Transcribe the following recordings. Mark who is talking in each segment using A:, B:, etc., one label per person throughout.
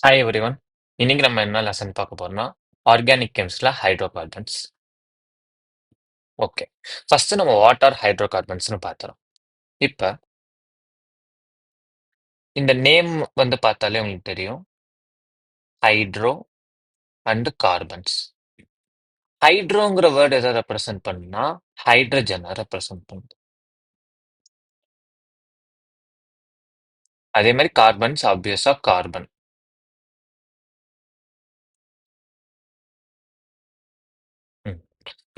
A: Hi everyone. இன்னைக்கு நம்ம என்ன லெசன் பார்க்க போறோம்னா ஆர்கானிக் கெமிஸ்ட்ரியில் ஹைட்ரோகார்பன்ஸ். ஓகே, ஃபர்ஸ்ட் நம்ம வாட் ஆர் ஹைட்ரோகார்பன்ஸ்னு பார்த்தோம். இப்போ இந்த நேம் பார்த்தாலே உங்களுக்கு தெரியும், ஹைட்ரோ அண்ட் கார்பன்ஸ். ஹைட்ரோங்கிற வேர்ட் எதை ரெப்ரசென்ட் பண்ணுனா ஹைட்ரஜனை ரெப்ரசென்ட் பண்ணுது. அதே மாதிரி கார்பன்ஸ் ஆப்வியஸா கார்பன்.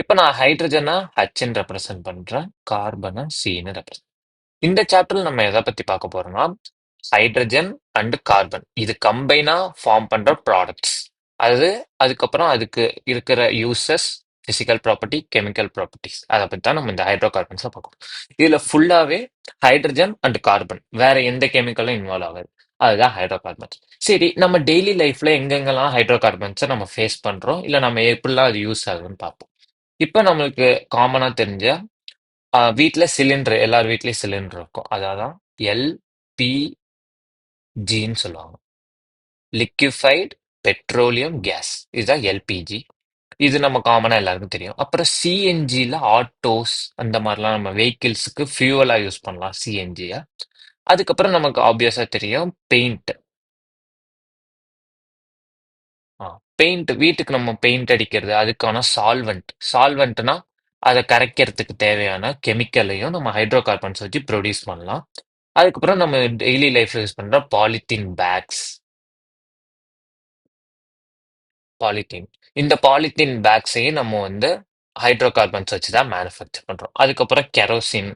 A: இப்போ நான் ஹைட்ரஜனை ஹச்ன்னு ரெப்ரசென்ட் பண்றேன், கார்பனை சின்னு ரெப்ரசென்ட். இந்த சாப்டர்ல நம்ம எதை பத்தி பார்க்க போறோம்னா ஹைட்ரஜன் அண்ட் கார்பன் இது கம்பைனா ஃபார்ம் பண்ற ப்ராடக்ட்ஸ். அதுக்கப்புறம் அதுக்கு இருக்கிற uses, physical property, chemical properties, அதை பத்தி தான் நம்ம இந்த ஹைட்ரோ கார்பன்ஸை பார்க்கணும். இதுல ஃபுல்லாவே ஹைட்ரஜன் அண்ட் கார்பன், வேற எந்த கெமிக்கலும் இன்வால்வ் ஆகாது. அதுதான் ஹைட்ரோ கார்பன்ஸ். சரி, நம்ம டெய்லி லைஃப்ல எங்கெங்கெல்லாம் ஹைட்ரோ கார்பன்ஸை நம்ம ஃபேஸ் பண்றோம், இல்ல நம்ம எப்படிலாம் அது யூஸ் ஆகுதுன்னு பார்ப்போம். இப்போ நம்மளுக்கு காமனா தெரிஞ்ச வீட்ல சிலிண்டர், எல்லார் வீட்லயும் சிலிண்டர் இருக்கும். அதான் எல்பிஜின்னு சொல்லுவாங்க, லிக்விஃபைடு பெட்ரோலியம் கேஸ். இதுதான் எல்பிஜி. இது நம்ம காமனா எல்லாருக்கும் தெரியும். அப்புறம் சிஎன்ஜில ஆட்டோஸ் அந்த மாதிரிலாம் நம்ம வெஹிக்கிள்ஸுக்கு ஃபியூவலா யூஸ் பண்ணலாம் சிஎன்ஜியை. அதுக்கப்புறம் நமக்கு ஆப்வியஸா தெரியும் பெயிண்ட். பெயிண்ட், வீட்டுக்கு நம்ம பெயிண்ட் அடிக்கிறது, அதுக்கான சால்வெண்ட்னா அதை கரைக்கிறதுக்கு தேவையான கெமிக்கலையும் நம்ம ஹைட்ரோ கார்பன்ஸ் வச்சு ப்ரொடியூஸ் பண்ணலாம். அதுக்கப்புறம் நம்ம டெய்லி லைஃப்ல யூஸ் பண்ற பாலித்தீன் பேக்ஸ். பாலித்தீன் இந்த பாலித்தீன் பேக்ஸையும் நம்ம ஹைட்ரோ கார்பன்ஸ் வச்சு தான் மேனுஃபேக்சர் பண்றோம். அதுக்கப்புறம் கெரோசின்.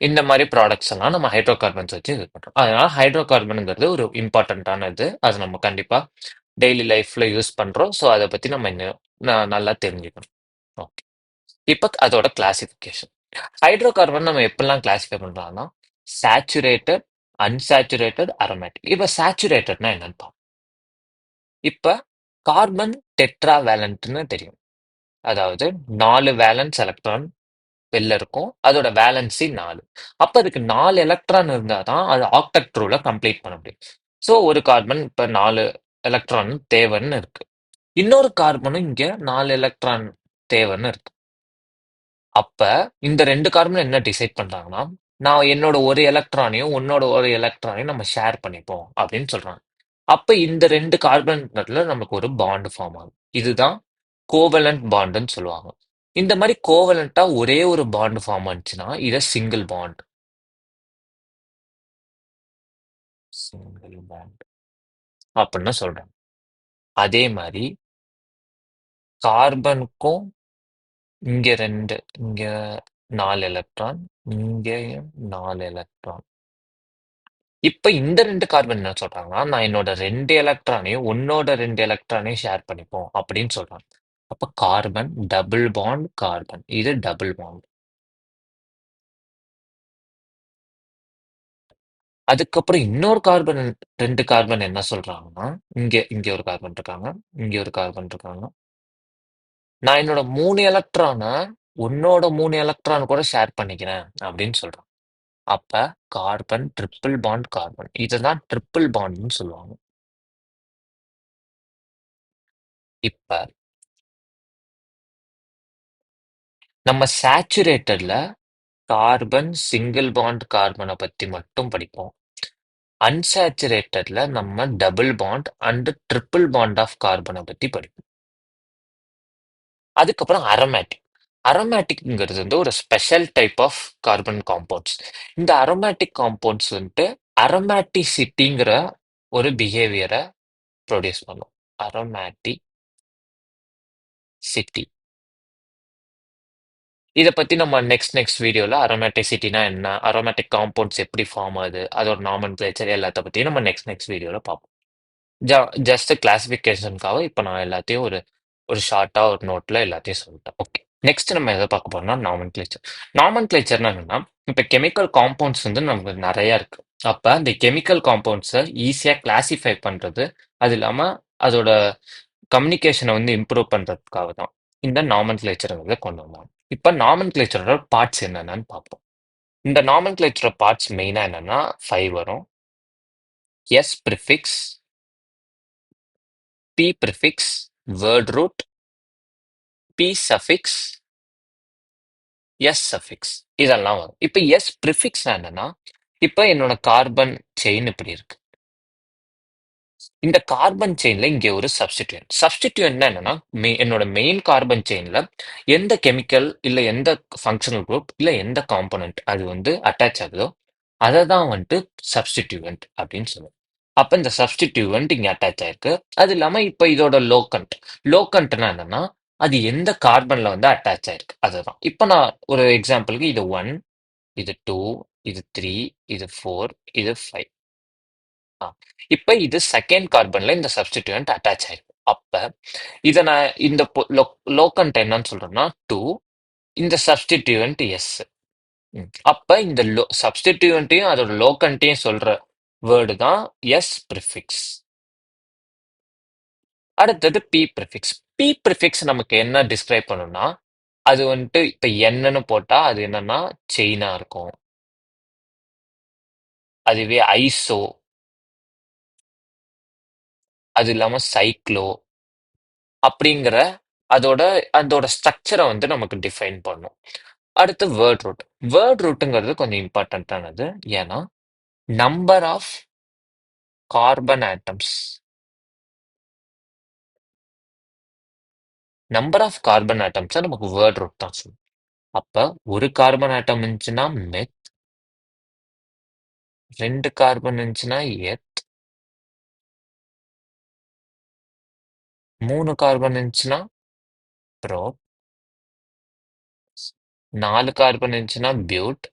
A: இந்த மாதிரி ப்ராடக்ட்ஸ் எல்லாம் நம்ம ஹைட்ரோ கார்பன்ஸ் வச்சு இது பண்றோம். அதனால ஹைட்ரோ கார்பனுங்கிறது ஒரு இம்பார்ட்டன்டான இது. அது நம்ம கண்டிப்பா டெய்லி லைஃப்ல யூஸ் பண்றோம். ஸோ அதை பத்தி நம்ம இன்னும் நல்லா தெரிஞ்சுக்கணும். ஓகே, இப்போ அதோட கிளாசிஃபிகேஷன். ஹைட்ரோ கார்பன் நம்ம எப்படிலாம் கிளாசிஃபை பண்றோம்னா சேச்சுரேட்டட், அன்சாச்சுரேட்டட், அரோமேட்டிக். இப்போ சேச்சுரேட்டட்னா என்னன்னு பார்ப்போம். இப்போ கார்பன் டெட்ரா வேலண்ட்னு தெரியும். அதாவது 4 வேலன்ஸ் எலக்ட்ரான் வெளில இருக்கும், அதோட வேலன்சி 4. அப்ப அதுக்கு 4 எலக்ட்ரான் இருந்தா தான் அது ஆக்டெட் ரூலை கம்ப்ளீட் பண்ண முடியும். ஸோ ஒரு கார்பன் இப்ப 4 எலக்ட்ரான் தேவைன்னு இருக்கு, இன்னொரு கார்பனும் இங்க 4 எலக்ட்ரான் தேவைன்னு இருக்கு. அப்ப இந்த 2 கார்பன் என்ன டிசைட் பண்றாங்கன்னா, நான் என்னோட ஒரு எலக்ட்ரானையும் உன்னோட ஒரு எலக்ட்ரானையும் நம்ம ஷேர் பண்ணிப்போம் அப்படின்னு சொல்றாங்க. அப்ப இந்த 2 கார்பன் நடுல நமக்கு ஒரு பாண்ட் ஃபார்ம் ஆகும். இதுதான் கோவலன்ட் பாண்டுன்னு சொல்லுவாங்க. இந்த மாதிரி கோவலண்டா ஒரே ஒரு பாண்ட் ஃபார்ம் ஆச்சுன்னா இதை சிங்கிள் பாண்ட். சிங்கிள் பாண்ட் அப்படின்னு சொல்றேன். அதே மாதிரி கார்பனுக்கும் இங்க 4 எலக்ட்ரான், இங்கேயும் 4 எலக்ட்ரான். இப்ப இந்த 2 கார்பன் என்ன சொல்றாங்கன்னா, நான் என்னோட 2 எலக்ட்ரானையும் உன்னோட 2 எலக்ட்ரானையும் ஷேர் பண்ணிப்போம் அப்படின்னு சொல்றாங்க. அப்ப கார்பன் டபுள் பாண்ட் கார்பன், இது டபுள் பாண்ட். அதுக்கப்புறம் இன்னொரு கார்பன், 2 கார்பன் என்ன சொல்றாங்கன்னா, இங்க இங்க ஒரு கார்பன் இருக்காங்க, இங்க ஒரு கார்பன் இருக்காங்க. நான் என்னோட 3 எலக்ட்ரான உன்னோட 3 எலக்ட்ரான் கூட ஷேர் பண்ணிக்கிறேன் அப்படின்னு சொல்றான். அப்ப கார்பன் ட்ரிபிள் பாண்ட் கார்பன், இதுதான் ட்ரிபிள் பாண்ட்னு சொல்லுவாங்க. இப்ப நம்ம சேச்சுரேட்டட்ல கார்பன் சிங்கிள் பாண்ட் கார்பனை பத்தி மட்டும் படிப்போம். அன்சாச்சுரேட்டட்ல நம்ம double bond and triple bond of கார்பனை பத்தி படிப்போம். அதுக்கப்புறம் அரோமேட்டிக். அரோமேட்டிக்ங்கிறது ஒரு special type of carbon compounds. இந்த அரோமேட்டிக் காம்பவுண்ட்ஸ் அரோமேட்டிசிட்டிங்கிற ஒரு பிஹேவியரை ப்ரொடியூஸ் பண்ணும். அரோமேட்டிசிட்டி. இதை பத்தி நம்ம நெக்ஸ்ட் வீடியோல அரோமேட்டிசிட்டினா என்ன, அரோமேட்டிக் காம்பவுண்ட்ஸ் எப்படி ஃபார்ம் ஆகுது, அதோட நாமன்கிளேச்சர் எல்லாத்த பத்தியும் நம்ம நெக்ஸ்ட் வீடியோல பார்ப்போம். ஜஸ்ட் கிளாசிஃபிகேஷனுக்காக இப்போ நான் எல்லாத்தையும் ஒரு ஒரு ஷார்ட்டா ஒரு நோட்ல எல்லாத்தையும் சொல்லிட்டேன். ஓகே, நெக்ஸ்ட் நம்ம எதை பார்க்க போறோம்னா நாமன்கிளேச்சர். நாமன்கிளேச்சர்னா என்னன்னா, இப்போ கெமிக்கல் காம்பவுண்ட்ஸ் நமக்கு நிறைய இருக்கு. அப்ப அந்த கெமிக்கல் காம்பவுண்ட்ஸை ஈஸியா கிளாசிஃபை பண்றது, அது இல்லாம அதோட கம்யூனிகேஷனை இம்ப்ரூவ் பண்றதுக்காக தான் இந்த நாமன்கிளேச்சருங்கிறத கொண்டு வந்தாங்க. இப்ப நாமன்கிளேச்சரோட பார்ட்ஸ் என்னென்னு பார்ப்போம். இந்த நாமென்கிளேச்சர் பார்ட்ஸ் மெயினா என்னன்னா 5 வரும். S prefix, P prefix, word root, P suffix, S suffix இதெல்லாம் வரும். இப்ப எஸ் ப்ரிஃபிக்ஸ்னா என்னன்னா, இப்ப என்னோட கார்பன் செயின் இப்படி இருக்கு. இந்த கார்பன் செயின்ல இங்க ஒரு சப்ஸ்டிடியூயன்ட். சப்ஸ்டிடியூயன்ட்னா என்னன்னா, என்னோட மெயின் கார்பன் செயின்ல எந்த கெமிக்கல் இல்ல எந்த ஃபங்க்ஷனல் குரூப் இல்ல எந்த காம்போனன்ட் அது வந்து அட்டாச் ஆகுதோ அதை தான் வந்துட்டு சப்ஸ்டிடியூவன்ட் அப்படின்னு சொல்லுவோம். அப்ப இந்த சப்ஸ்டிடியூவன்ட் இங்க அட்டாச் ஆயிருக்கு. அது இல்லாம இப்ப இதோட லோக்கண்ட். லோக்கண்ட்னா என்னன்னா, அது எந்த கார்பன்ல வந்து அட்டாச் ஆயிருக்கு அதுதான். இப்ப நான் ஒரு எக்ஸாம்பிளுக்கு இது 1, இது 2, இது 3, இது 4, இது 5. ஆ. இப்ப இது செகண்ட் கார்பன்ல இந்த சப்ஸ்டிடியூயன்ட் அட்டாச் ஆயிருக்கு. அப்ப இத நான் இந்த லோக்கண்ட் என்னன்னு சொல்றேன்னா 2, இந்த சப்ஸ்டிடியூயன்ட் எஸ். அப்ப இந்த சப்ஸ்டிடியூயன்ட்டையும் அதோட லோக்கண்ட்டையும் சொல்ற வேர்டு தான் எஸ் ப்ரிஃபிக்ஸ். அடுத்தது பி ப்ரிஃபிக்ஸ். பி ப்ரிஃபிக்ஸ் நமக்கு என்ன டிஸ்கிரைப் பண்ணும்னா, அது வந்துட்டு இப்ப என்னன்னு போட்டா அது என்னன்னா செயினா இருக்கும். அதுவே ஐசோ, அது இல்லாம சைக்ளோ அப்படிங்கிற அதோட அதோட ஸ்ட்ரக்சரை வந்து நமக்கு டிஃபைன் பண்ணும். அடுத்து வேர்ட் ரூட். வேர்ட் ரூட்டுங்கிறது கொஞ்சம் இம்பார்ட்டன்டானது. ஏன்னா number of carbon atoms, number of carbon ஆட்டம்ஸை நமக்கு வேர்ட் ரூட் தான் சொல்லும். அப்ப ஒரு கார்பன் ஆட்டம் இருந்துச்சுன்னா மெத், 2 கார்பன் இருந்துச்சுன்னா எத், 3 கார்பன் இருந்துச்சுன்னா ப்ரோப், 4 கார்பன் இருந்துச்சுன்னா பியூட்,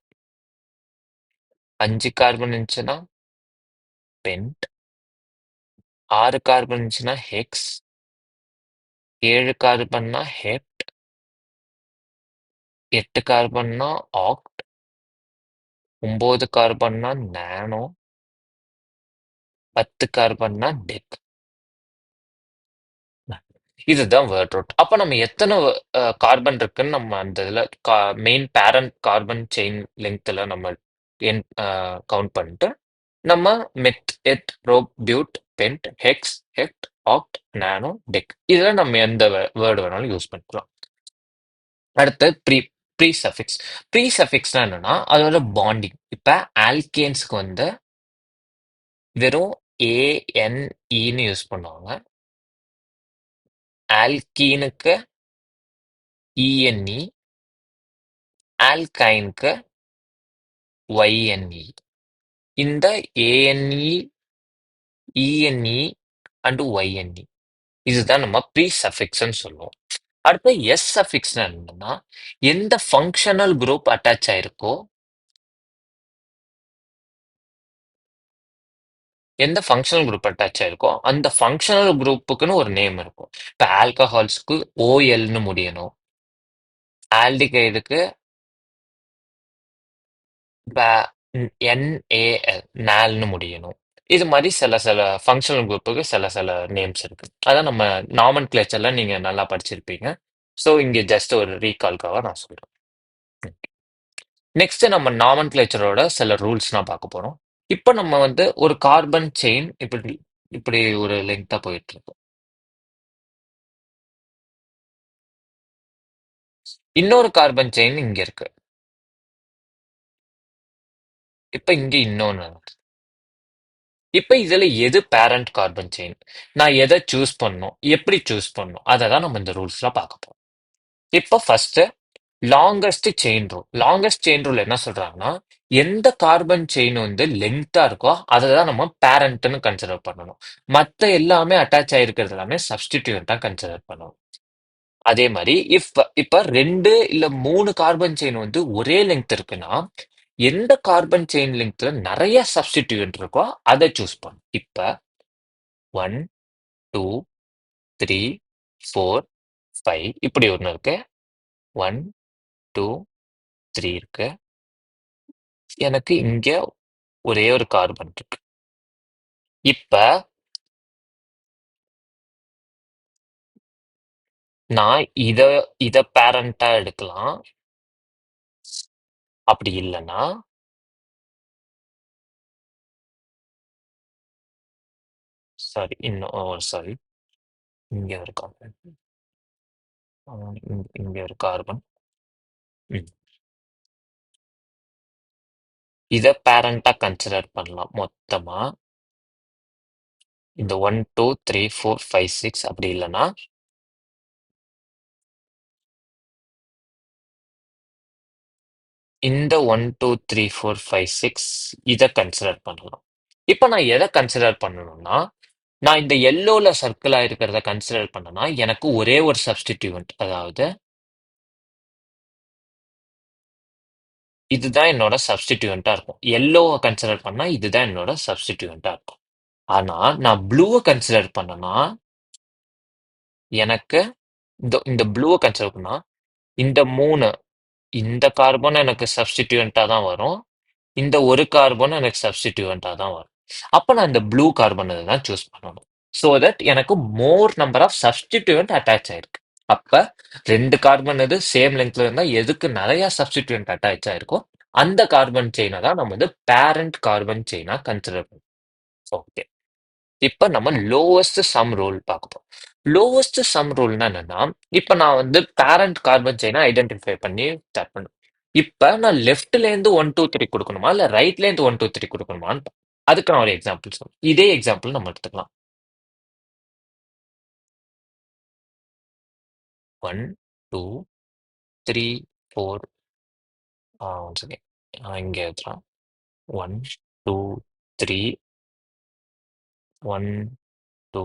A: 5 கார்பன் இருந்துச்சுன்னா பென்ட், 6 கார்பன் இருந்துச்சுன்னா ஹெக்ஸ், 7 கார்பன்னா ஹெப்ட், 8 கார்பன்னா ஆக்ட், 9 கார்பன்னா நானோ, 10 கார்பன்னா டெக். இதுதான் வேர்ட் ரூட். அப்ப நம்ம எத்தனை கார்பன் இருக்குன்னு நம்ம அந்த இதுல மெயின் பேரண்ட் கார்பன் செயின் லெங்க்த்ல நம்ம கவுண்ட் பண்ணிட்டு நம்ம மெத், எத், ப்ரோப், பியூட், பென்ட், ஹெக்ஸ், ஹெக்ட், ஆக்ட், நானோ, டெக் இதுல நம்ம எந்த வேர்டு வேணாலும் யூஸ் பண்ணிக்கலாம். அடுத்து ப்ரீ சஃபிக்ஸ். ப்ரீ சஃபிக்ஸ்னா என்னன்னா அதோட பாண்டிங். இப்ப ஆல்கேன்ஸ்க்கு வந்து வெறும் ஏஎன்இன்னு யூஸ் பண்ணுவாங்க. ஆல்கீனுக்கு இஎன்இ, ஆல்கைனுக்கு ஒய்என்இ. இந்த ஏஎன்இ, இஎன்இ அண்ட் ஒய்என்இ இதுதான் நம்ம ப்ரீ சஃபிக்ஸ்ன்னு சொல்லுவோம். அடுத்து எஸ் சஃபிக்ஸ் என்னன்னா எந்த ஃபங்க்ஷனல் குரூப் அட்டாச் ஆயிருக்கோ, எந்த ஃபங்க்ஷனல் குரூப் அட்டாச் ஆயிருக்கோ அந்த ஃபங்க்ஷனல் குரூப்புக்குன்னு ஒரு நேம் இருக்கும். இப்ப ஆல்கஹால்ஸ்க்கு ஓஎல்னு முடியணும், ஆல்டிகைடுக்கு என்ஏஎல் நால்னு முடியணும். இது மாதிரி சில சில ஃபங்க்ஷனல் குரூப்புக்கு சில சில நேம்ஸ் இருக்கு. அதான் நம்ம நாமன்கிளேச்சர்ல நீங்க நல்லா படிச்சிருப்பீங்க. ஸோ இங்க ஜஸ்ட் ஒரு ரீகால்க்காக நான் சொல்றேன். நெக்ஸ்ட் நம்ம நாமன்கிளேச்சரோட சில ரூல்ஸ்லாம் பார்க்க போறோம். இப்போ நம்ம வந்து ஒரு கார்பன் செயின் இப்படி இப்படி ஒரு லெங்க்தா போயிட்டு இருக்கு. இன்னொரு கார்பன் செயின் இங்க இருக்கு. இப்ப இங்க இன்னொன்னு இருக்கு. இப்ப இதுல எது பேரண்ட் கார்பன் செயின்? நான் எதை சூஸ் பண்ணணும், எப்படி சூஸ் பண்ணணும் அதை தான் நம்ம இந்த ரூல்ஸ்ல பார்க்க போறோம். இப்போ first longest chain rule. Longest chain rule என்ன சொல்றாங்கன்னா, எந்த கார்பன் செயின் வந்து லென்த்தா இருக்கோ அதை தான் நம்ம பேரண்ட்னு கன்சிடர் பண்ணணும். மத்த எல்லாமே அட்டாச் ஆயிருக்கிறது எல்லாமே சப்ஸ்டிடியூட்டா கன்சிடர் பண்ணணும். அதே மாதிரி இப்ப 2 இல்ல 3 கார்பன் செயின் வந்து ஒரே லெங்த் இருக்குன்னா, எந்த கார்பன் செயின் லெங்த்ல நிறைய சப்ஸ்டிடியூயன்ட் இருக்கோ அதை சூஸ் பண்ணும். இப்ப 1, 2, 3, 4, 5 இப்படி ஒண்ணு இருக்கு. 1, 2, 3 இருக்கு. எனக்கு இங்க ஒரே ஒரு கார்பன் இருக்கு. இப்ப நான் இத இத பேரண்டா எடுக்கலாம். அப்படி இல்லன்னா, சாரி சாரி. இங்க ஒரு கார்பன். இங்க ஒரு கார்பன். ம். இத பேரண்டா கன்சிடர் பண்ணலாம். மொத்தமா இந்த 1, 2, 3, 4, 5, 6 அப்படி இல்லன்னா, இந்த 1, 2, 3, 4, 5, 6 இத கன்சிடர் பண்ணலாம். இப்ப நான் எத கன்சிடர் பண்ணணும்னா, நான் இந்த எல்லோல சர்க்கிள் ஆயிருக்கிறத கன்சிடர் பண்ணனா, எனக்கு ஒரே ஒரு சப்ஸ்டிட்யூவன்ட். அதாவது இதுதான் என்னோட சப்ஸ்டிட்யூவன்ட்டா இருக்கும். எல்லோவ கன்சிடர் பண்ணா இதுதான் என்னோட சப்ஸ்டிட்யூவன்ட்டா இருக்கும். ஆனா, நான் ப்ளூவ கன்சிடர் பண்ணனா, எனக்கு இந்த ப்ளூவ கன்சிடர் பண்ணா, இந்த 3 இந்த கார்பன் எனக்கு சப்ஸ்டிட்யூவன்ட்டா தான் வரும். இந்த ஒரு கார்பன் எனக்கு சப்ஸ்டிட்யூவன்ட்டா தான் வரும். அப்ப நான் இந்த ப்ளூ கார்பன தான் சூஸ் பண்ணணும். சோ தட் எனக்கு மோர் நம்பர் ஆஃப் சப்ஸ்டிட்யூவன்ட் அட்டாச் ஆயிருக்கு. அப்ப 2 கார்பன் இது சேம் லெங்த்ல இருந்தா எதுக்கு நெறைய சப்ஸ்டிட்யூவன்ட் அட்டாச் ஆயிருக்கோ, அந்த கார்பன் செயின தான் நம்ம வந்து பேரண்ட் கார்பன் செயினா கன்சிடர் பண்ணணும். ஓகே. இப்ப நம்ம லோவஸ்ட் சம் ரூல் பார்க்க போறோம். லோவஸ்ட் சம் ரூல்னா என்னன்னா, இப்ப நான் வந்து பேரண்ட் கார்பன் செயின ஐடென்டிஃபை பண்ணி ஸ்டார்ட் பண்ணேன். இப்ப நான் லெஃப்ட்ல இருந்து 1, 2, 3 குடுக்கணுமா? இல்ல ரைட்ல இருந்து 1, 2, 3 குடுக்கணுமான்னு அதுக்கு நான் ஒரு எக்ஸாம்பிள் சொல்றேன். இதே எக்ஸாம்பிள் நம்ம எடுத்துக்கலாம். 1, 2, 3, 4 ஒன் செகண்ட். இங்க எழுதுறேன். 1, 2, 3 1, 2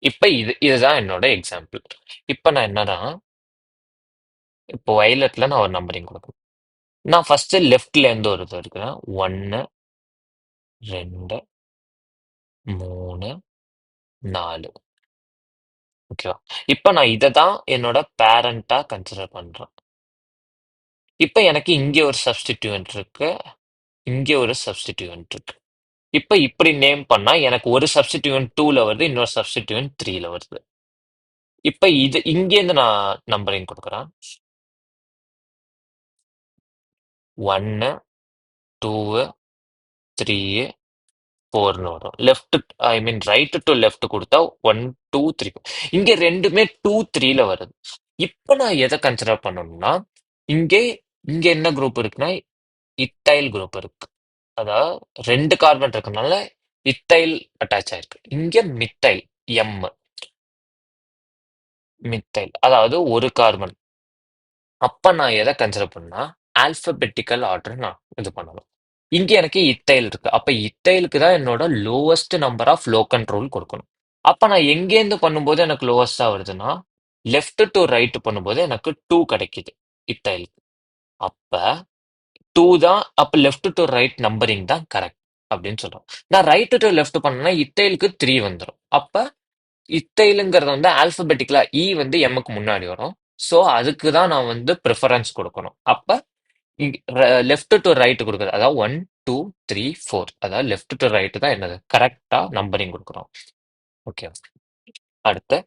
A: இப்ப இதுதான் என்னோட எக்ஸாம்பிள். இப்ப நான் என்னன்னா, இப்போ வயலட்ல நான் ஒரு நம்பரிங் குடுக்கணும். நான் ஃபர்ஸ்ட் லெஃப்ட்ல இருந்து ஒரு இது எடுக்கிறேன். 1, 2, 3, 4. ஓகேவா? இப்ப நான் இத தான் என்னோட பேரண்ட்டா கன்சிடர் பண்றேன். இப்ப எனக்கு இங்க ஒரு சப்ஸ்டிட்யூவன்ட் இருக்கு. இங்க ஒரு சப்ஸ்டிட்யூவன்ட் இருக்கு. இப்ப இப்படி நேம் பண்ணா எனக்கு ஒரு சப்ஸ்டிட்யூவன்ட் 2ல வருது. இன்னொரு சப்ஸ்டிட்யூவன்ட் 3ல வருது. இப்ப இங்கேருந்து நான் நம்பரிங் குடுக்குறேன். 1, 2, 3, 4ன்னு வரும். ஐ மீன் ரைட் டு லெஃப்ட் குடுத்தா 1, 2, 3. இங்க 2மே 2, 3ல வருது. இப்ப நான் எத கன்சிடர் பண்ணணும்னா, இங்கே இங்க என்ன குரூப் இருக்குன்னா, இத்தைல் குரூப் இருக்கு. அதாவது 2 கார்பன் இருக்கனால இத்தைல் அட்டாச் ஆயிருக்கு. இங்க மித்தைல் எம் மித்தைல் அதாவது ஒரு கார்பன். அப்ப நான் எத கன்சிடர் பண்ணா, ஆல்பபெட்டிக்கல் ஆர்டர் நான் இது பண்ணணும். இங்க எனக்கு இத்தைல் இருக்கு. அப்ப இத்தைலுக்கு தான் என்னோட lowest number of local rule கொடுக்கணும். அப்ப நான் எங்கேருந்து பண்ணும்போது எனக்கு லோவஸ்டா வருதுன்னா, லெஃப்ட் டு ரைட் பண்ணும்போது எனக்கு 2 கிடைக்குது இத்தைலுக்கு. அப்ப 2 தான் அப்ப லெஃப்ட் டு ரைட் நம்பரிங் தான் கரெக்ட் அப்படின்னு சொல்றோம். நான் ரைட் டு லெஃப்ட் பண்ணேன்னா இத்தைலுக்கு 3 வந்துரும். அப்ப இத்தைலுங்கிறது வந்து ஆல்பபெட்டிக்கலா வந்து எம்முக்கு முன்னாடி வரும். சோ அதுக்கு தான் நான் வந்து ப்ரிஃபரன்ஸ் கொடுக்கணும். அப்ப லெஃப்ட் டு ரைட் கொடுக்குறது அதாவது 1, 2, 3, 4 அதாவது லெஃப்ட் டு ரைட் தான் என்னது கரெக்டா நம்பரிங் கொடுக்குறோம். ஓகே. அடுத்து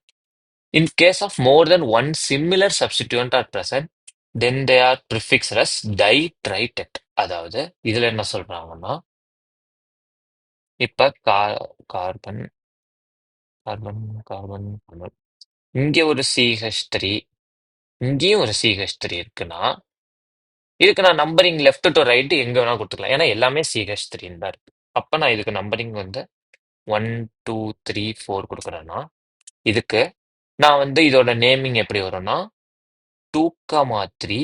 A: in case of more than one similar substituent are present then they are prefixed as di tri tetra. அதாவது இதுல என்ன சொல்றாங்கன்னா, இப்ப கார்பன் கார்பன் கார்பன் கார்பன் இங்க ஒரு CH3 இங்கேயும் ஒரு CH3 இருக்குன்னா, இதுக்கு நான் நம்பரிங் லெஃப்ட் டு ரைட் எங்க வேணா கொடுத்துக்கலாம். ஏன்னா எல்லாமே CH3 தான் இருக்கு. அப்ப நான் இதுக்கு நம்பரிங் வந்து 1, 2, 3, 4 குடுக்குறேன்னா, இதுக்கு நான் வந்து இதோட நேமிங் எப்படி வரும்னா, 2, 3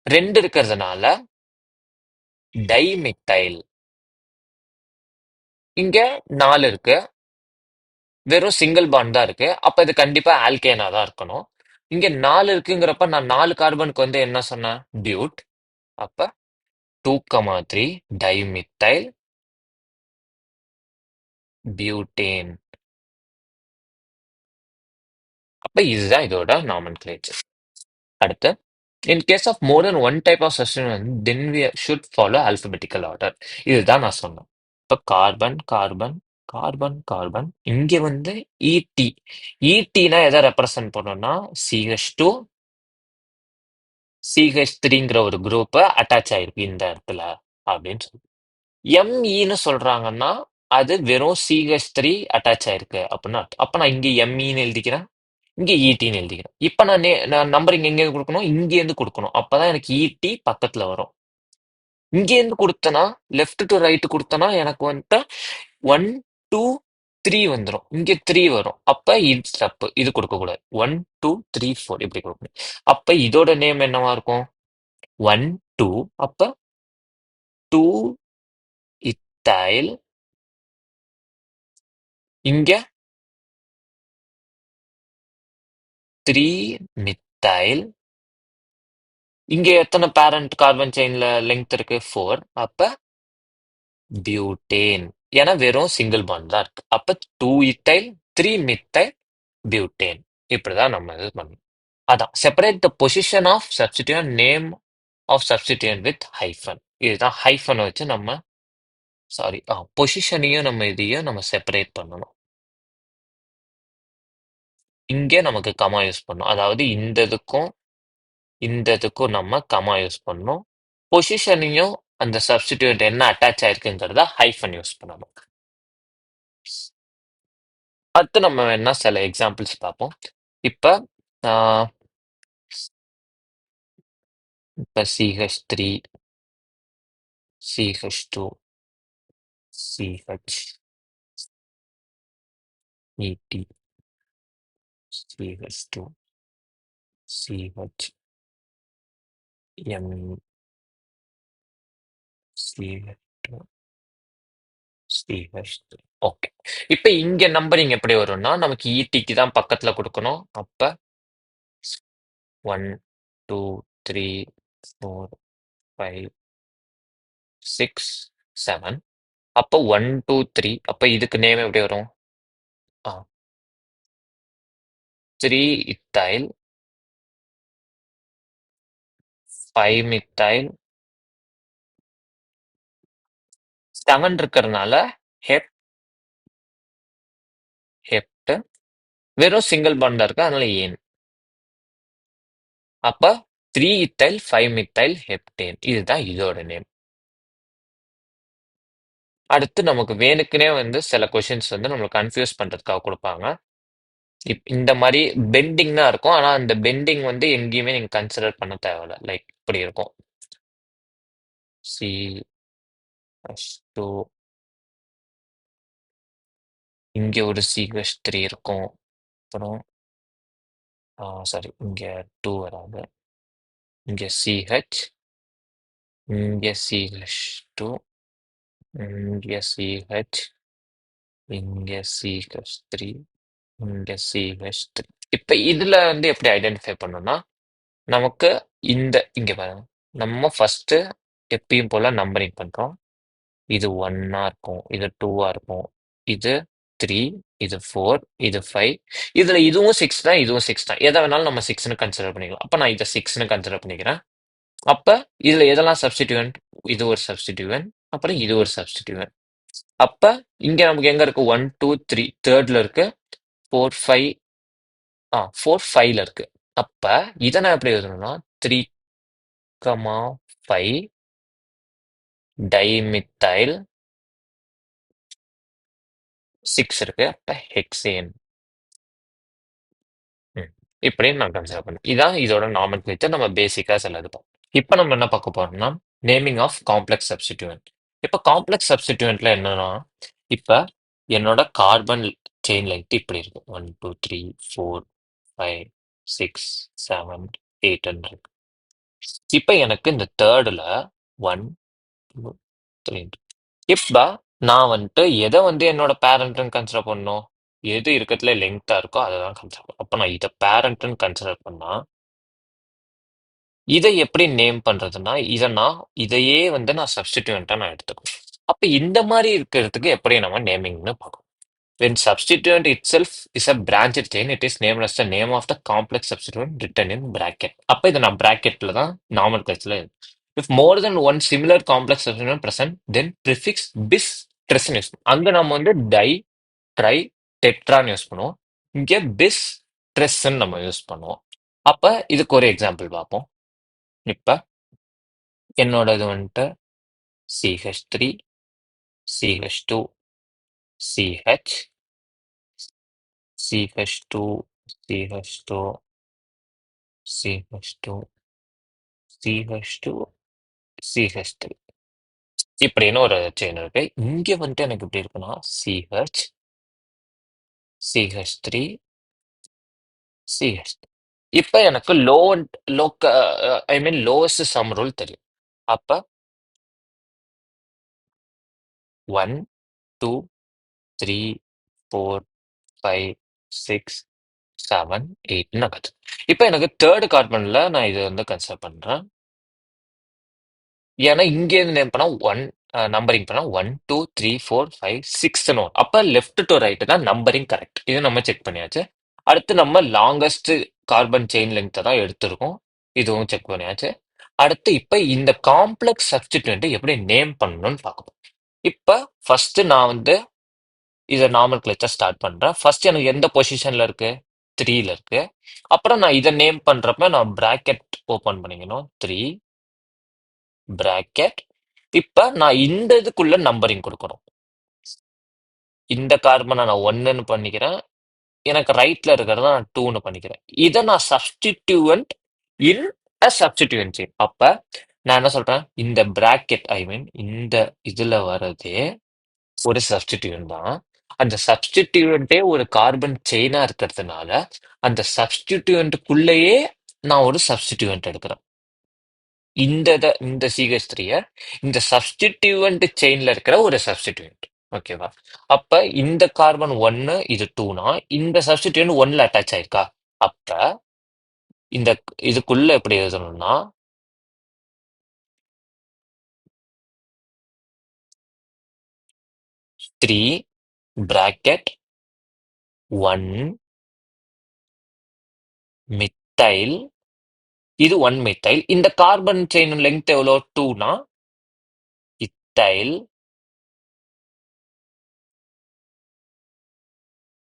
A: 2 இருக்கிறதுனால டைமித்தைல். இங்க 4 இருக்கு. வெறும் சிங்கிள் பாண்ட் தான் இருக்கு. அப்ப இது கண்டிப்பா ஆல்கேனா தான் இருக்கணும். இங்க 4 இருக்குங்கிறப்ப நான் 4 கார்பனுக்கு வந்து என்ன சொன்னேன்? பியூட். அப்ப 2, 3 டைமித்தைல் பியூட்டேன். அப்ப இதுதான் இதோட நாமென்கிளேச்சர். அடுத்து in case of more than one type of substitution then we should follow alphabetical order. இதுதான் நான் சொன்னேன். இப்ப கார்பன் கார்பன் கார்பன் கார்பன் இங்க வந்து இடி. இடினா எதை ரெப்ரசன்ட் பண்ணோம்னா CH2 CH3ங்கிற ஒரு குரூப் அட்டாச் ஆயிருக்கு இந்த இடத்துல அப்படின்னு சொல்லி. MEன்னு சொல்றாங்கன்னா அது வெறும் CH3 அட்டாச் ஆயிருக்கு அப்படின்னு அர்த்தம். அப்ப நான் இங்க MEன்னு எழுதிக்கிறேன், இங்க ETன்னு எழுதிக்கிறேன். இப்ப நான் நம்பரிங் எங்க கொடுக்கணும், இங்க இருந்து கொடுக்கணும். அப்பதான் எனக்கு ET பக்கத்துல வரும். இங்க இருந்து கொடுத்தனா, லெஃப்ட் டு ரைட் கொடுத்தனா எனக்கு வந்துட்டு 1 2 3 வந்துரும். இங்க 3 வரும். அப்ப இது தப்பு, இது கொடுக்க கூடாது. 1 2 3 4 இப்படி கொடுக்கணும். அப்ப இதோட நேம் என்னவா இருக்கும்? 1 2, அப்ப 2 இத்தைல், இங்க 3 மித்தைல். இங்க எத்தனை பேரண்ட் கார்பன் செயின்ல லெங்த் இருக்கு? 4. அப்ப பியூட்டேன். ஏன்னா வெறும் சிங்கிள் பாண்ட் தான் இருக்கு. அப்ப 2 இத்தைல் 3 மித்தைல் பியூட்டேன். இப்படிதான் நம்ம இது பண்ணணும். அதான் separate the position of substitute name of substitute with hyphen. இதுதான் ஹைஃபன் வச்சு நம்ம சாரி பொசிஷனையும் நம்ம இதையும் நம்ம செப்பரேட் பண்ணணும். இங்கே நமக்கு கமா யூஸ் பண்ணணும். அதாவது இந்த இதுக்கும் நம்ம கமா யூஸ் பண்ணணும். பொசிஷனையும் அந்த சப்ஸ்டிடியூட் என்ன அட்டாச் ஆயிருக்குங்கிறத ஹைஃபன் யூஸ் பண்ணணும். அடுத்து நம்ம வேணா சில எக்ஸாம்பிள்ஸ் பார்ப்போம். இப்ப ஆஹ், இப்ப CH3, CH2, CH, ET, CH2, CH, M, CH2, CH3. Okay. இப்ப இங்க நம்பரிங் எப்படி வரும்னா, நமக்கு ETக்கு தான் பக்கத்துல கொடுக்கணும். அப்ப 1 2 3 4 5 6 7. அப்ப 1 2 3. அப்ப இதுக்கு நேம் எப்படி வரும்? 3 இத்தைல் 5 மித்தைல் 7 இருக்கிறதுனால ஹெப் ஹெப்ட். வெறும் சிங்கிள் பாண்டா இருக்கு, அதனால ஏன். அப்ப 3 இத்தைல் 5 மித்தைல் ஹெப்டேன். இதுதான் இதோட நேம். அடுத்து நமக்கு வேணுக்குனே சில கொஷின்ஸ் நம்மளை கன்ஃபியூஸ் பண்றதுக்காக கொடுப்பாங்க. இந்த மாதிரி பெண்டிங் தான் இருக்கும். ஆனா அந்த பெண்டிங் எங்கேயுமே நீங்க கன்சிடர் பண்ண தேவையில்ல. லைக் இப்படி இருக்கும். CH2, இங்க ஒரு CH3 இருக்கும். அப்புறம் சாரி, இங்க 2 வராது. இங்க CH, இங்க CH2, இங்க CH, இங்க CH3, இங்க CH3. இப்ப இதுல எப்படி ஐடென்டிஃபை பண்ணணும்னா, நமக்கு இங்க பாருங்க. நம்ம ஃபர்ஸ்ட் எப்பயும் போல நம்பரிங் பண்றோம். இது 1ஆ இருக்கும், இது 2ஆ இருக்கும், இது 3, இது 4, இது 5. இதுல இதுவும் 6 தான், இதுவும் 6 தான். எதை வேணாலும் நம்ம 6ன்னு கன்சிடர் பண்ணிக்கலாம். அப்ப நான் இதை 6ன்னு கன்சிடர் பண்ணிக்கிறேன். அப்ப இதுல எதெல்லாம் சப்ஸ்டிடியூவன்ட்? இது ஒரு சப்ஸ்டிடியூவன்ட், அப்புறம் இது ஒரு சப்ஸ்டிடியூவன்ட். அப்ப இங்க நமக்கு எங்க இருக்கு? 1 2 3 தேர்ட்ல இருக்கு, 4 5 4 5ல இருக்கு. அப்ப இதை நான் எப்படி எழுதணும்னா 3, 5 டைமித்தைல் 6 இருக்கு. அப்ப ஹெக்சேன். இப்படின்னு நான் கன்சிடர் பண்ணேன். இதான் இதோட நாமென்க்ளேச்சர். நம்ம பேசிக்கா சில இது பார்ப்போம். இப்போ நம்ம என்ன பார்க்க போறோம்னா நேமிங் ஆஃப் காம்ப்ளெக்ஸ் சப்ஸ்டிடியூவன்ட். இப்போ காம்ப்ளெக்ஸ் சப்ஸ்டிடியூவன்ட்ல என்னன்னா, இப்போ என்னோட கார்பன் செயின் லெங்த் இப்படி இருக்கு. 1 2 3 4 5 6 7 8 இருக்கு. இப்போ எனக்கு இந்த தேர்ட்ல 1 2 3. இப்ப நான் எதை என்னோட பேரண்ட்னு கன்சிடர் பண்ணணும்? எது இருக்கிறதுல லெங்தா இருக்கோ அதை தான் கன்சிடர் பண்ணணும். அப்ப நான் இதை பேரண்ட்னு கன்சிடர் பண்ணா இதை எப்படி நேம் பண்றதுன்னா, இதையே நான் சப்ஸ்டிடியூவன்ட்டா நான் எடுத்துக்கணும். அப்ப இந்த மாதிரி இருக்கிறதுக்கு எப்படி நம்ம நேமிங்னு பார்க்கணும். When substituent itself is a branched chain, it is named as the name of the complex substituent written in bracket. அப்ப இதை நான் bracketல தான் நாமென்க்ளேச்சர்ல. If more than one similar complex substituent present, then prefix bis tresன்னு use பண்ணுவோம். அங்க நம்ம tie try டெட்ரான்னு use பண்ணுவோம். இங்க பிஸ் ட்ரெஸ்ன்னு நம்ம யூஸ் பண்ணுவோம். அப்ப இதுக்கு ஒரு எக்ஸாம்பிள் பார்ப்போம். இப்ப என்னோடது வந்துட்டு CH3, CH2, CH, CH2, CH2, CH2, CH2, CH3 இப்படின்னு ஒரு செயின் இருக்கு. இங்க வந்துட்டு எனக்கு எப்படி இருக்குன்னா CH, CH3, CH. இப்ப எனக்கு லோக்க ஐ மீன் லோவஸ்ட் சம் ரூல் தெரியும். அப்ப 1, 2, 3, 4, 5, 6, 7, 8 ஆகுது. இப்ப எனக்கு தேர்ட் கார்பன்ல நான் இது வந்து கன்சிடர் பண்றேன். ஏன்னா இங்க இருந்து நேம் பண்ணா நம்பரிங் பண்ணா 1, 2, 3, 4, 5, 6 வரும். அப்ப லெஃப்ட் டு ரைட் தான் நம்பரிங் கரெக்ட். இது நம்ம செக் பண்ணியாச்சு. அடுத்து நம்ம லாங்கஸ்ட் கார்பன் செயின் லெங்த் தான் எடுத்திருக்கோம். இதுவும் செக் பண்ணியாச்சு. அடுத்து இப்ப இந்த காம்ப்ளெக்ஸ் சப்ஸ்டிட்யூயன்ட் எப்படி நேம் பண்ணணும்னு பார்க்கணும். இப்ப ஃபர்ஸ்ட் நான் வந்து இதை நார்மல் கிளச்சா ஸ்டார்ட் பண்றேன். ஃபர்ஸ்ட் எனக்கு எந்த பொசிஷன்ல இருக்கு? 3ல இருக்கு. அப்புறம் நான் இதை நேம் பண்றப்ப நான் பிராக்கெட் ஓபன் பண்ணிக்கணும். 3 பிராக்கெட். இப்ப நான் இந்த இதுக்குள்ள நம்பரிங் கொடுக்கணும். இந்த கார்பனை நான் 1ன்னு பண்ணிக்கிறேன். எனக்கு ரைட்ல இருக்கிறத நான் 2ன்னு பண்ணிக்கிறேன். இதை நான் சப்ஸ்டிடியூவன்ட் இன் அ சப்ஸ்டிடியூவன்ட் செயின். அப்ப நான் என்ன சொல்றேன்? இந்த பிராக்கெட் ஐ மீன் இந்த இதுல வர்றதே ஒரு சப்ஸ்டிடியூவன்ட் தான். அந்த சப்ஸ்டிடியூவன்ட்டே ஒரு கார்பன் செயினா இருக்கிறதுனால அந்த சப்ஸ்டிடியூவன்ட்டுக்குள்ளேயே நான் ஒரு சப்ஸ்டிடியூவன்ட் எடுக்கிறேன். இந்த CH3 இந்த சப்ஸ்டிடியூவன்ட் செயின்ல இருக்கிற ஒரு சப்ஸ்டிடியூவன்ட். ஓகேவா? அப்ப இந்த கார்பன் 1 இது 2னா இந்த சப்ஸ்டிடியூவன்ட் 1ல அட்டாச் ஆயிருக்கா? அப்ப இந்த இதுக்குள்ள எப்படி எழுதணும்னா 3 பிராக்கெட் 1 மித்தைல். இது 1 மித்தைல். இந்த கார்பன் செயின் லெங்த் எவ்வளோ? 2னா இத்தைல்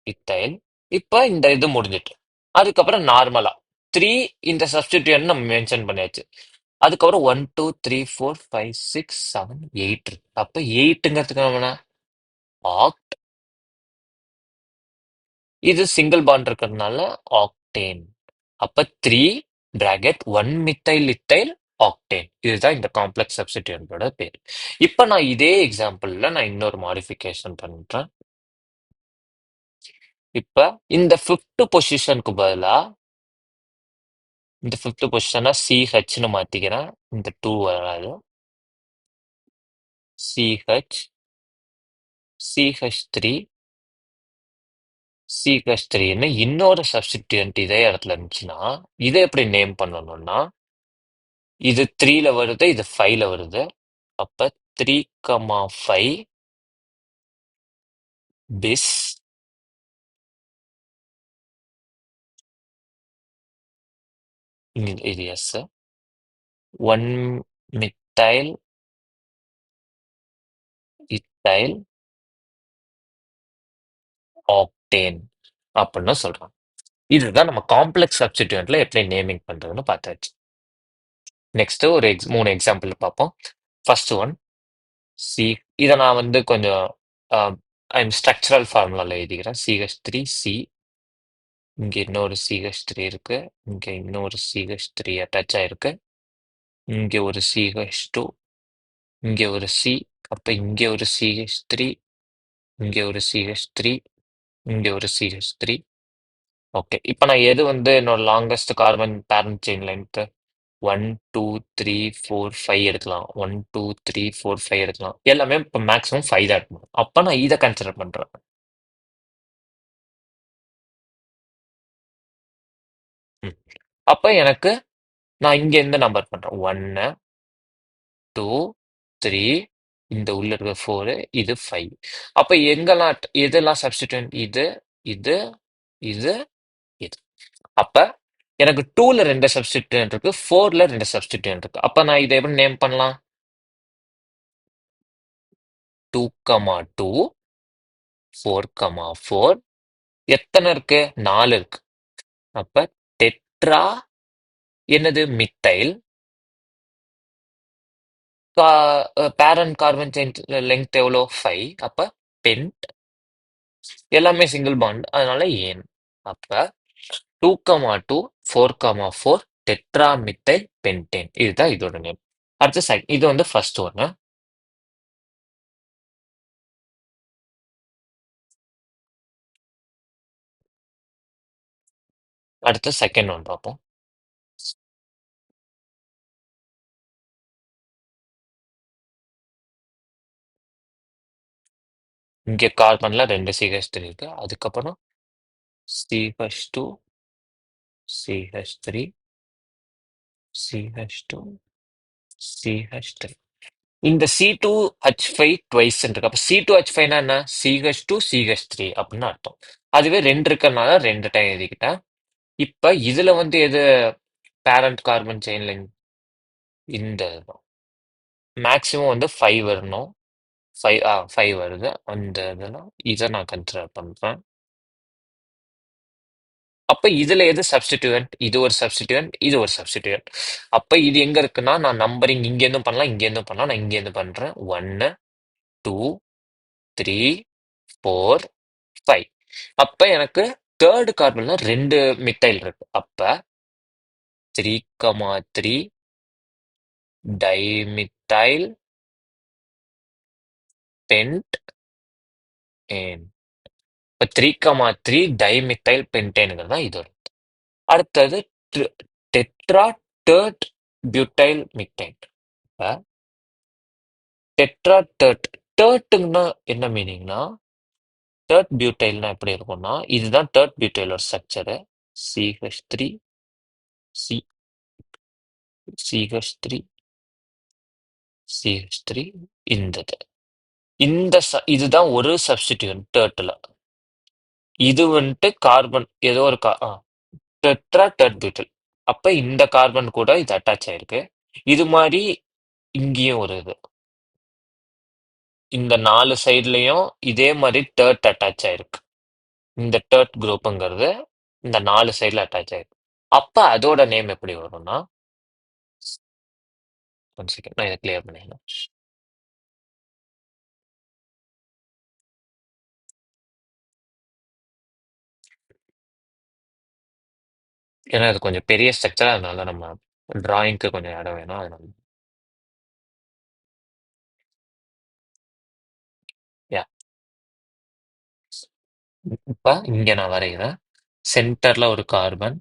A: இத்தைல். இப்ப இந்த இது முடிஞ்சிட்டு அதுக்கப்புறம் நார்மலா 3 இந்த சப்ஸ்டிடியூன்ட் நம்ம மென்ஷன் பண்ணியாச்சு. அதுக்கப்புறம் 1, 2, 3, 4, 5, 6, 7, 8 இருக்கு. அப்ப 8ங்கிறதுக்கு நம்ம ஆக்ட். இது சிங்கிள் பாண்ட் இருக்கிறதுனால ஆக்டேன். அப்ப 3 பிராக்கெட் 1 மித்தைல் இத்தைல் ஆக்டேன். இதுதான் இந்த காம்ப்ளெக்ஸ் சப்ஸ்டிடியூன்டோட பேர். இப்ப நான் இதே எக்ஸாம்பிள்ல நான் இன்னொரு மாடிஃபிகேஷன் பண்றேன். இப்ப இந்த ஃபிஃப்த் பொசிஷனுக்கு பதிலா இந்த ஃபிஃப்த் பொசிஷனை CHன்னு மாத்திக்கிறேன். இந்த 2 வராது. CH, CH3, CH3ன்னு இன்னொரு சப்ஸ்டிடியூன்ட் இதே இடத்துல இருந்துச்சுன்னா இதை எப்படி நேம் பண்ணணும்னா இது 3ல வருது, இது 5ல வருது. அப்ப 3,5 பிஸ் இது எஸ் 1 மித்தைல் இத்தைல் ஆக்டேன் அப்படின்னு சொல்றான். இதுதான் நம்ம காம்ப்ளெக்ஸ் சப்ஸ்டிடியூன்ட்ல எப்படி நேமிங் பண்றதுன்னு பார்த்தாச்சு. நெக்ஸ்ட் ஒரு 3 எக்ஸாம்பிள் பார்ப்போம். First one C. இதை நான் வந்து கொஞ்சம் ஸ்ட்ரக்சரல் ஃபார்முலால எழுதிக்கிறேன். CH3C. இங்க இன்னொரு CH3 இருக்கு. இங்க இன்னொரு CH3 அட்டாச் ஆயிருக்கு. இங்க ஒரு CH2. இங்க ஒரு C. அப்ப இங்க ஒரு CH3. இங்க ஒரு CH3. இங்க ஒரு CH3. ஓகே. இப்ப நான் எது வந்து என்னோட longest carbon parent chain length 1, 2, 3, 4, 5 எடுக்கலாம். 1, 2, 3, 4, 5 எடுக்கலாம். எல்லாமே இப்போ மேக்ஸிமம் 5 தான் எடுக்கணும். அப்ப நான் இதை கன்சிடர் பண்றேன். ம். அப்ப எனக்கு நான் இங்க இருந்து நம்பர் பண்றேன். 1, 2, 3, இந்த உள்ள இருக்க 4, இது 5. அப்ப எதெல்லாம் சப்ஸ்டிடியூன்ட்? இது, இது, இது, இது. அப்ப எனக்கு 2ல 2 சப்ஸ்டிடியூன்ட் இருக்கு, 4ல 2 சப்ஸ்டிடியூன்ட் இருக்கு. அப்ப நான் இதை எப்படி நேம் பண்ணலாம்? 2, 2, 4, 4. எத்தனை இருக்கு? 4 இருக்கு. அப்ப டெட்ரா என்னது? Methyl parent carbon chain length எவ்வளோ 5. அப்ப பென்ட் எல்லாமே சிங்கிள் பாண்ட், அதனால ஏன். அப்ப 2,2 4,4 டெட்ராமித்தைல் பென்டேன், இதுதான் இதோட நேம். அடுத்து இது வந்து ஃபர்ஸ்ட் ஒன்னு. அடுத்து செகண்ட் ஒன் பார்ப்போம். இங்க கார்பன்ல 2 CH3 இருக்கு. அதுக்கப்புறம் CH2 CH3 CH2 CH3. இந்த C2H5 ட்வைஸ் இருக்கு. அப்ப C2H5 என்ன? CH2 CH3 அப்படின்னு அர்த்தம். அதுவே 2 இருக்கறனால 2 டைம் எழுதிக்கிட்டேன். இப்ப இதுல வந்து எது பேரண்ட் கார்பன் செயின் லெங்த்? இந்த மேக்ஸிமம் வந்து 5 வரணும். 5 வருது. அந்த இதெல்லாம் இதை நான் கன்சிடர் பண்றேன். அப்ப இதுல எது சப்ஸ்டிடியூவன்ட்? இது ஒரு சப்ஸ்டிடியூவன்ட், இது ஒரு சப்ஸ்டிடியூவன்ட். அப்ப இது எங்க இருக்குன்னா, நான் நம்பரிங் இங்க இருந்தும் பண்ணலாம், இங்க இருந்தும் பண்ணலாம். நான் இங்க இருந்து பண்றேன். 1 2 3 4 5. அப்ப எனக்கு தேர்ட் கார்பன்ல 2 மித்தைல் இருக்கு. அப்ப 3,3 டைமித்தைல் பென்ட் ஏன். இப்ப 3,3 டைமித்தைல் பென்டேனுங்கிறது தான் இது. அடுத்தது tetra tert butyl methyl. Tetra tert. டர்ட்டுன்னா என்ன மீனிங்னா, டர்ட் பியூட்டைல்னா எப்படி இருக்கும்னா, இதுதான் டர்ட் பியூட்டைலோட structure. CH3 C CH3 CH3 இந்தது. இதுதான் ஒரு சப்ஸ்டிடியூன்ட் டர்ட்ல. இது வந்துட்டு கார்பன் ஏதோ ஒரு டெட்ரா டர்ட் பியூட்டைல். அப்ப இந்த கார்பன் கூட இது அட்டாச் ஆயிருக்கு. இது மாதிரி இங்கேயும் ஒரு இது. இந்த 4 சைட்லயும் இதே மாதிரி டர்ட் அட்டாச் ஆயிருக்கு. இந்த டர்ட் குரூப்புங்கிறது இந்த 4 சைட்ல அட்டாச் ஆயிருக்கு. அப்ப அதோட நேம் எப்படி வரும்னா, ஒன் செகண்ட் நான் இதை கிளியர் பண்ணிக்கிறேன். ஏன்னா இது கொஞ்சம் பெரிய ஸ்ட்ரக்சர், அதனால நம்ம டிராயிங்க்கு கொஞ்சம் இடம் வேணும். அதனால யா. இப்ப இங்க நான் வரைகிறேன். சென்டர்ல ஒரு கார்பன்,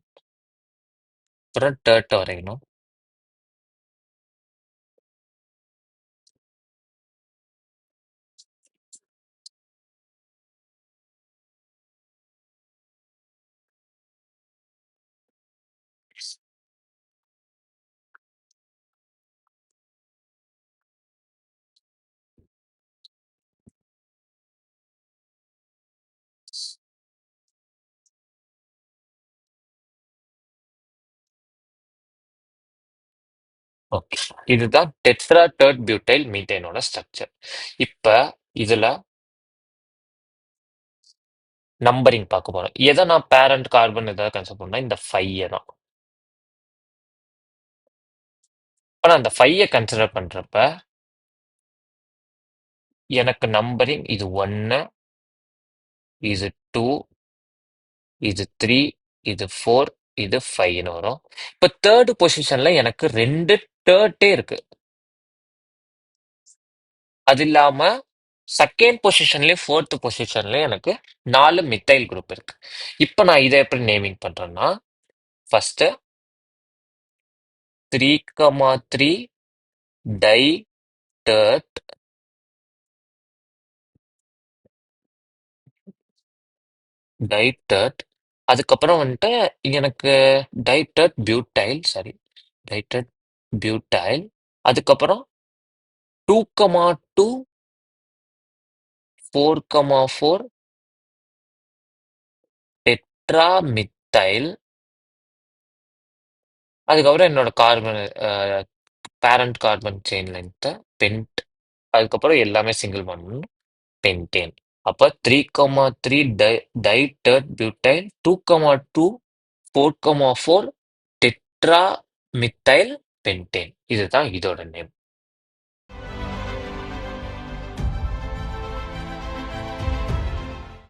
A: அப்புறம் டர்ட் வரையணும். ஓகே, இதுதான் டெட்ரா டர்ட் பியூட்டைல் மீத்தேனோட ஸ்ட்ரக்சர். இப்ப இதுல நம்பரிங் பார்க்க போறோம். எதை நான் பேரண்ட் கார்பன் எதாவது கன்சிடர் பண்ணா இந்த 5 தான். ஆனா அந்த 5 கன்சிடர் பண்றப்ப எனக்கு நம்பரிங் இது 1, இது 2, இது 3, இது 4, இது 5ன்னு வரும். இப்ப தேர்ட் பொசிஷன்ல எனக்கு 2 டர்ட்டே இருக்கு. அது இல்லாம செகண்ட் பொசிஷன்லயும் ஃபோர்த் பொசிஷன்லயும் எனக்கு 4 மித்தைல் குரூப் இருக்கு. இப்ப நான் இதை எப்படி நேமிங் பண்றேன்னா, ஃபர்ஸ்ட் 3,3 டை டர்ட் டைட்டர்ட். அதுக்கப்புறம் வந்துட்டு எனக்கு டைட்டர்ட் பியூட்டைல், சாரி, டைட்டர்ட் பியூட்டைல். அதுக்கப்புறம் 2,2 4,4 டெட்ராமித்தைல். அதுக்கப்புறம் என்னோட carbon parent carbon chain length pent. அதுக்கப்புறம் எல்லாமே சிங்கிள் பாண்ட் பென்டேன். அப்ப 3,3 டைட்டர்ட் பியூட்டைல், 2,2 4,4 டெட்ரா மித்தைல் பென்டேன். இதுதான் இதோட நேம்.